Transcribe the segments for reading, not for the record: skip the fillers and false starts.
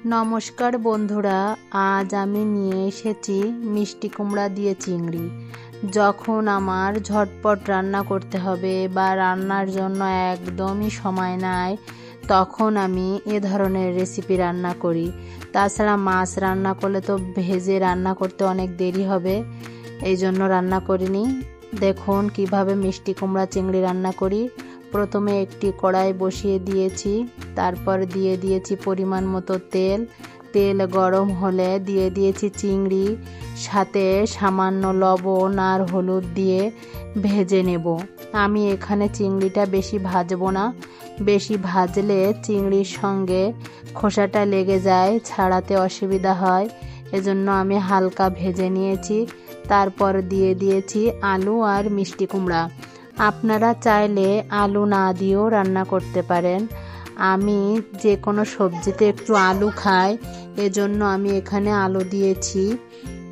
নমস্কার বন্ধুরা, আজ আমি নিয়ে এসেছি মিষ্টি কুমড়া দিয়ে চিংড়ি। যখন আমার ঝটপট রান্না করতে হবে বা রান্নার জন্য একদমই সময় নাই, তখন আমি এ ধরনের রেসিপি রান্না করি। তাছাড়া মাছ রান্না করলে তো ভেজে রান্না করতে অনেক দেরি হবে, এই জন্য রান্না করিনি। দেখুন কিভাবে মিষ্টি কুমড়া চিংড়ি রান্না করি। প্রথমে একটি কড়াই বসিয়ে দিয়েছি, তারপর দিয়ে দিয়েছি পরিমাণ মতো তেল। তেল গরম হলে দিয়ে দিয়েছি চিংড়ি, সাথে সামান্য লবণ আর হলুদ দিয়ে ভেজে নেব। আমি এখানে চিংড়িটা বেশি ভাজবো না, বেশি ভাজলে চিংড়ির সঙ্গে খোসাটা লেগে যায়, ছাড়াতে অসুবিধা হয়, এজন্য আমি হালকা ভেজে নিয়েছি। তারপর দিয়ে দিয়েছি আলু আর মিষ্টি কুমড়া। আপনারা চাইলে আলু না দিয়েও রান্না করতে পারেন। আমি যে কোনো সবজিতে একটু আলু খাই, এজন্য আমি এখানে আলু দিয়েছি।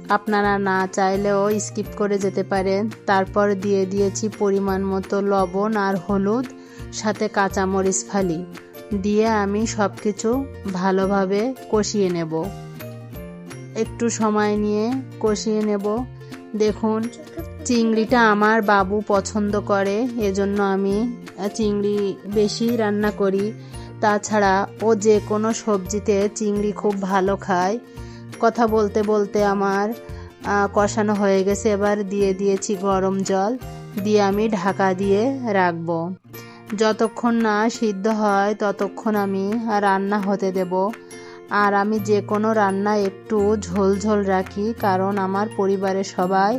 আপনারা না চাইলেও স্কিপ করে যেতে পারেন। তারপর দিয়ে দিয়েছি পরিমাণ মতো লবণ আর হলুদ, সাথে কাঁচামরিচ ফালি দিয়ে আমি সব কিছু ভালোভাবে কষিয়ে নেব। একটু সময় নিয়ে কষিয়ে নেব। দেখুন চিংড়িটা আমার বাবু পছন্দ করে, এজন্য আমি চিংড়ি বেশি রান্না করি। তাছাড়া ও যে কোনো সবজিতে চিংড়ি খুব ভালো খায়। কথা বলতে বলতে আমার কষানো হয়ে গেছে। এবার দিয়ে দিয়েছি গরম জল, দিয়ে আমি ঢাকা দিয়ে রাখবো। যতক্ষণ না সিদ্ধ হয় ততক্ষণ আমি রান্না হতে দেব। আর আমি যে কোনো রান্না একটু ঝোল ঝোল রাখি, কারণ আমার পরিবারের সবাই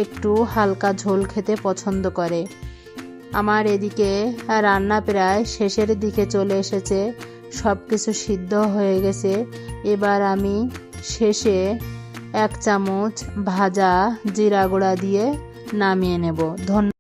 একটু হালকা ঝোল খেতে পছন্দ করে। আমার এদিকে রান্না প্রায় শেষের দিকে চলে এসেছে, সব কিছু সিদ্ধ হয়ে গেছে। এবার আমি শেষে 1 চামচ ভাজা জিরা গুঁড়া দিয়ে নামিয়ে নেব। ধন্যবাদ।